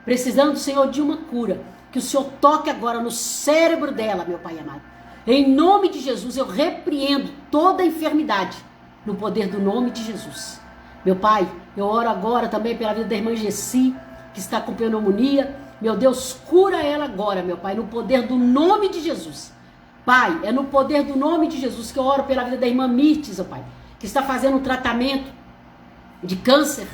precisando, Senhor, de uma cura. Que o Senhor toque agora no cérebro dela, meu Pai amado. Em nome de Jesus, eu repreendo toda a enfermidade, no poder do nome de Jesus. Meu Pai, eu oro agora também pela vida da irmã Gessi, que está com pneumonia. Meu Deus, cura ela agora, meu Pai, no poder do nome de Jesus. Pai, é no poder do nome de Jesus que eu oro pela vida da irmã Mirtes, ó Pai, que está fazendo um tratamento de câncer,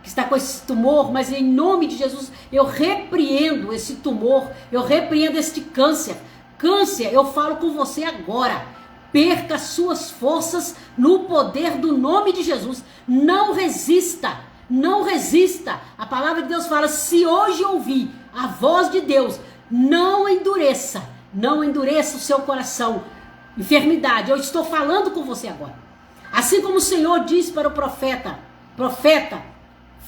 que está com esse tumor, mas em nome de Jesus eu repreendo esse tumor, eu repreendo este câncer. Câncer, eu falo com você agora. Perca suas forças no poder do nome de Jesus. Não resista. Não resista. A palavra de Deus fala: se hoje ouvir a voz de Deus, não endureça. Não endureça o seu coração. Enfermidade, eu estou falando com você agora. Assim como o Senhor diz para o profeta: profeta,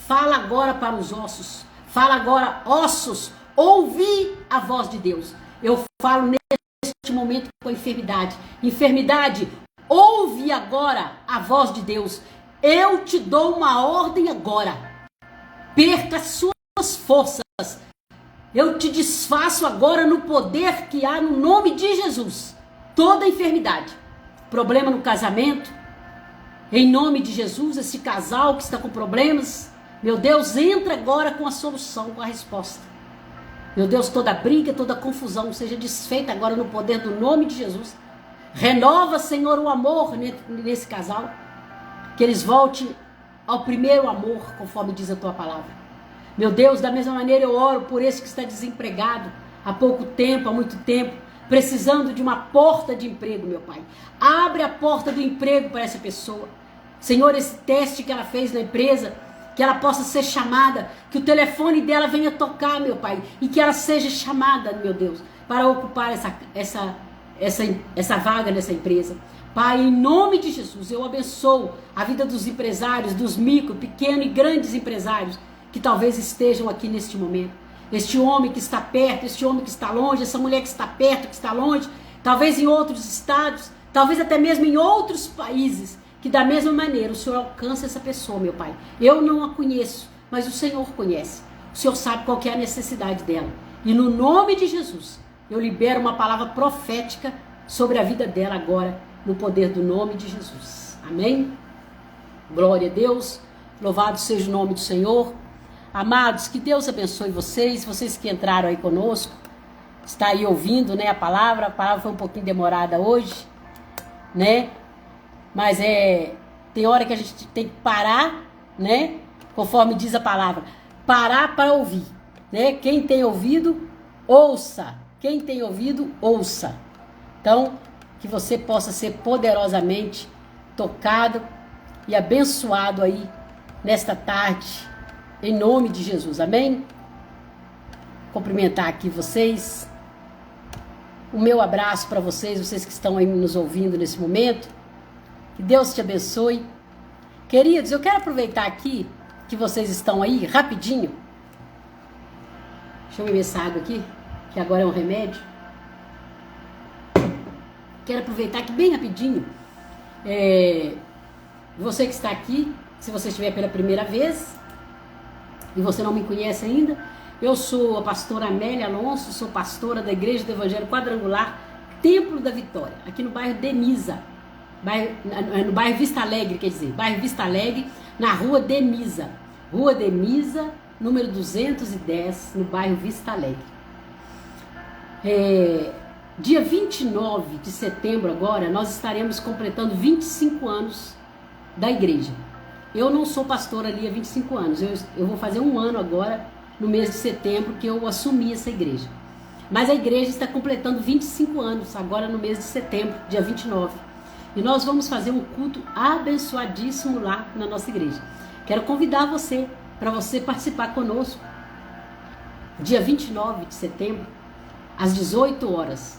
fala agora para os ossos. Fala agora, ossos, ouvi a voz de Deus. Eu falo neste momento com a enfermidade. Enfermidade, ouve agora a voz de Deus. Eu te dou uma ordem agora. Perca suas forças. Eu te desfaço agora no poder que há no nome de Jesus. Toda enfermidade, problema no casamento, em nome de Jesus, esse casal que está com problemas, meu Deus, entra agora com a solução, com a resposta. Meu Deus, toda briga, toda confusão seja desfeita agora no poder do nome de Jesus. Renova, Senhor, o amor nesse casal. Que eles voltem ao primeiro amor, conforme diz a tua palavra. Meu Deus, da mesma maneira eu oro por esse que está desempregado há pouco tempo, há muito tempo, precisando de uma porta de emprego, meu Pai. Abre a porta do emprego para essa pessoa. Senhor, esse teste que ela fez na empresa, que ela possa ser chamada, que o telefone dela venha tocar, meu Pai, e que ela seja chamada, meu Deus, para ocupar essa vaga nessa empresa. Pai, em nome de Jesus, eu abençoo a vida dos empresários, dos micro, pequeno e grandes empresários que talvez estejam aqui neste momento. Este homem que está perto, este homem que está longe, essa mulher que está perto, que está longe, talvez em outros estados, talvez até mesmo em outros países, que da mesma maneira o Senhor alcança essa pessoa, meu Pai. Eu não a conheço, mas o Senhor conhece. O Senhor sabe qual que é a necessidade dela. E no nome de Jesus, eu libero uma palavra profética sobre a vida dela agora, no poder do nome de Jesus. Amém? Glória a Deus. Louvado seja o nome do Senhor. Amados, que Deus abençoe vocês que entraram aí conosco, está aí ouvindo, né, a palavra foi um pouquinho demorada hoje, né, mas tem hora que a gente tem que parar, né, conforme diz a palavra, parar para ouvir, né, quem tem ouvido, ouça, quem tem ouvido, ouça. Então, que você possa ser poderosamente tocado e abençoado aí nesta tarde, em nome de Jesus, amém? Cumprimentar aqui vocês, o meu abraço para vocês que estão aí nos ouvindo nesse momento, que Deus te abençoe. Queridos, eu quero aproveitar aqui que vocês estão aí, rapidinho, deixa eu beber essa água aqui, que agora é um remédio. Quero aproveitar aqui bem rapidinho, você que está aqui, se você estiver pela primeira vez, e você não me conhece ainda, eu sou a pastora Amélia Alonso, sou pastora da Igreja do Evangelho Quadrangular, Templo da Vitória, aqui no bairro Demisa, no bairro Vista Alegre, quer dizer, bairro Vista Alegre, na rua Demisa, número 210, no bairro Vista Alegre. Dia 29 de setembro agora, nós estaremos completando 25 anos da igreja. eu não sou pastora ali há 25 anos. Eu vou fazer um ano agora, no mês de setembro, que eu assumi essa igreja. Mas a igreja está completando 25 anos, agora no mês de setembro, dia 29. E nós vamos fazer um culto abençoadíssimo lá na nossa igreja. Quero convidar você, para você participar conosco, dia 29 de setembro, às 18 horas,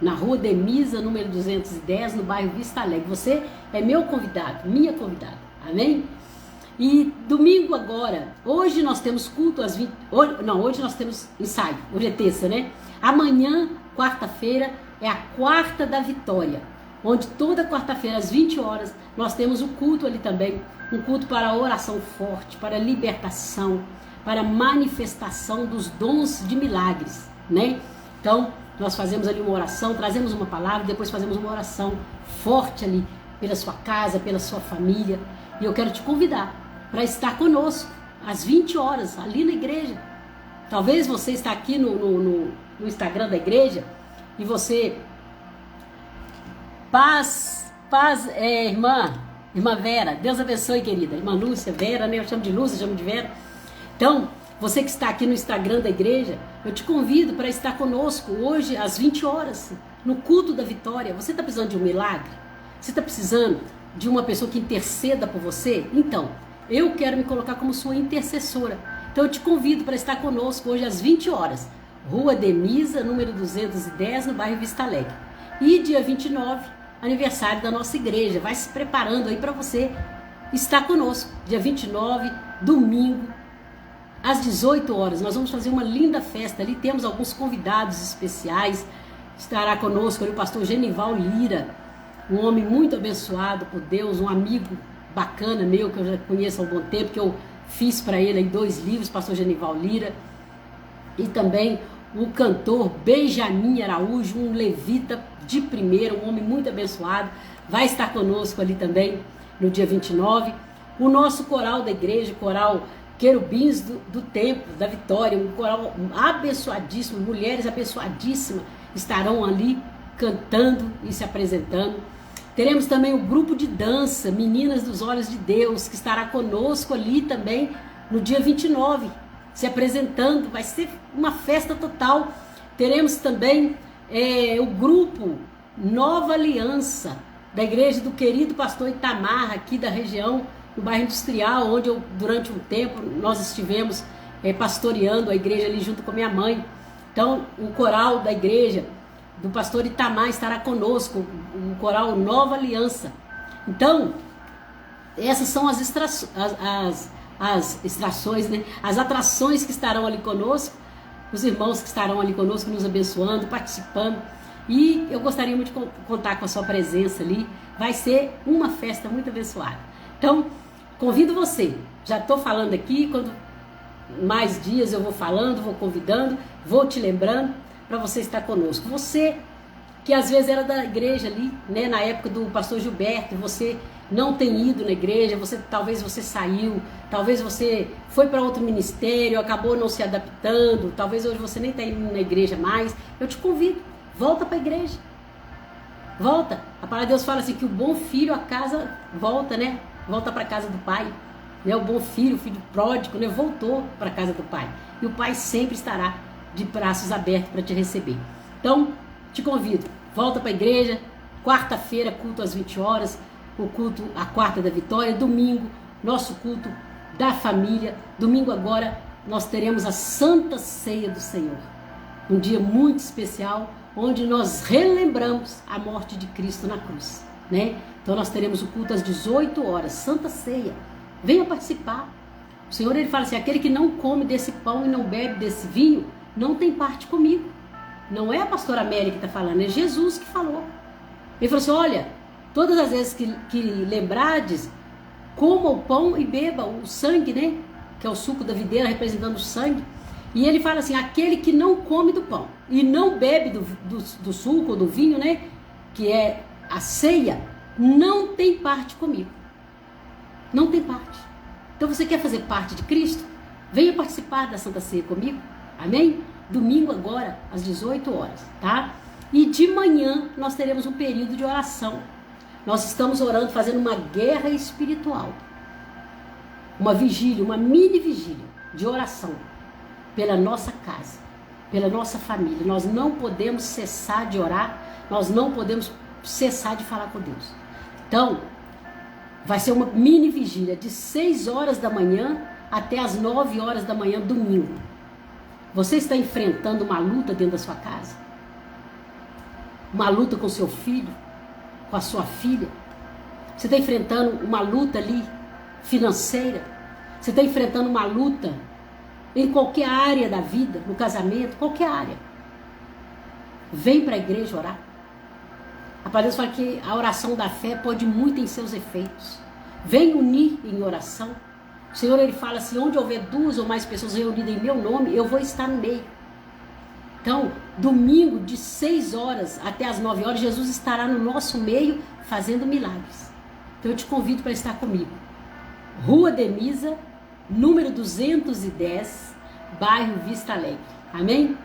na rua Demisa, número 210, no bairro Vista Alegre. Você é meu convidado, minha convidada, amém? E domingo agora, hoje nós temos culto às 20... Hoje nós temos ensaio, hoje é terça, né? Amanhã, quarta-feira, é a quarta da vitória, onde toda quarta-feira às 20 horas nós temos o culto ali também, um culto para oração forte, para libertação, para manifestação dos dons de milagres, né? Então, nós fazemos ali uma oração, trazemos uma palavra, depois fazemos uma oração forte ali pela sua casa, pela sua família. E eu quero te convidar para estar conosco às 20 horas, ali na igreja. Talvez você está aqui no Instagram da igreja e você... Paz, irmã Vera, Deus abençoe, querida. Irmã Lúcia, Vera, né? Eu chamo de Lúcia, eu chamo de Vera. Então, você que está aqui no Instagram da igreja, eu te convido para estar conosco hoje às 20 horas, no culto da vitória. Você está precisando de um milagre? Você está precisando de uma pessoa que interceda por você? Então, eu quero me colocar como sua intercessora. Então, eu te convido para estar conosco hoje às 20 horas, Rua Demisa, número 210, no bairro Vista Alegre. E dia 29, aniversário da nossa igreja. Vai se preparando aí para você estar conosco. Dia 29, domingo, às 18 horas, nós vamos fazer uma linda festa ali, temos alguns convidados especiais, estará conosco ali o pastor Genival Lira, um homem muito abençoado por Deus, um amigo bacana meu, que eu já conheço há um bom tempo, que eu fiz para ele aí 2 livros, pastor Genival Lira, e também o cantor Benjamin Araújo, um levita de primeira, um homem muito abençoado, vai estar conosco ali também no dia 29, o nosso coral da igreja, coral Querubins do Templo, da Vitória, um coral abençoadíssimo, mulheres abençoadíssimas estarão ali cantando e se apresentando. Teremos também o grupo de dança, Meninas dos Olhos de Deus, que estará conosco ali também no dia 29, se apresentando, vai ser uma festa total. Teremos também o grupo Nova Aliança, da igreja do querido pastor Itamar, aqui da região, no bairro Industrial, onde eu, durante um tempo, nós estivemos pastoreando a igreja ali junto com minha mãe. Então, o coral da igreja do pastor Itamar estará conosco, o coral Nova Aliança. Então, essas são as extrações, né? As atrações que estarão ali conosco, os irmãos que estarão ali conosco, nos abençoando, participando. E eu gostaria muito de contar com a sua presença ali. Vai ser uma festa muito abençoada. Então, convido você, já estou falando aqui, quando mais dias eu vou falando, vou convidando, vou te lembrando para você estar conosco. Você que às vezes era da igreja ali, né, na época do pastor Gilberto, você não tem ido na igreja, talvez você saiu, talvez você foi para outro ministério, acabou não se adaptando, talvez hoje você nem está indo na igreja mais. Eu te convido, volta para a igreja. Volta. A palavra de Deus fala assim que o bom filho a casa volta, né? Volta para a casa do pai, né? O bom filho, o filho pródigo, né? Voltou para a casa do pai. E o pai sempre estará de braços abertos para te receber. Então, te convido, volta para a igreja, quarta-feira, culto às 20 horas, o culto, a quarta da vitória, domingo, nosso culto da família. Domingo agora, nós teremos a Santa Ceia do Senhor. Um dia muito especial, onde nós relembramos a morte de Cristo na cruz, né? Então nós teremos o culto às 18 horas, Santa Ceia. Venha participar. O Senhor, ele fala assim, aquele que não come desse pão e não bebe desse vinho, não tem parte comigo. Não é a pastora Amélia que está falando, é Jesus que falou. Ele falou assim, olha, todas as vezes que lembrardes, coma o pão e beba o sangue, né? Que é o suco da videira representando o sangue. E ele fala assim, aquele que não come do pão e não bebe do suco ou do vinho, né? Que é a ceia, não tem parte comigo. Não tem parte. Então você quer fazer parte de Cristo? Venha participar da Santa Ceia comigo. Amém? Domingo agora, às 18 horas, tá? E de manhã nós teremos um período de oração. Nós estamos orando, fazendo uma guerra espiritual. uma vigília, uma mini vigília de oração pela nossa casa, pela nossa família. Nós não podemos cessar de orar, nós não podemos cessar de falar com Deus. Então, vai ser uma mini vigília de 6 horas da manhã até as 9 horas da manhã, domingo. Você está enfrentando uma luta dentro da sua casa? Uma luta com seu filho, com a sua filha? Você está enfrentando uma luta ali financeira? Você está enfrentando uma luta em qualquer área da vida, no casamento, qualquer área? Vem para a igreja orar. A palavra fala que a oração da fé pode muito em seus efeitos. Vem unir em oração. O Senhor, ele fala assim, onde houver 2 ou mais pessoas reunidas em meu nome, eu vou estar no meio. Então, domingo de 6 horas até as 9 horas, Jesus estará no nosso meio fazendo milagres. Então eu te convido para estar comigo. Rua Demisa, número 210, bairro Vista Alegre. Amém?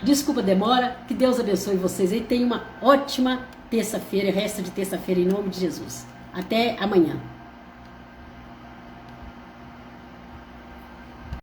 Desculpa a demora, que Deus abençoe vocês e tenha uma ótima terça-feira, resto de terça-feira em nome de Jesus. Até amanhã.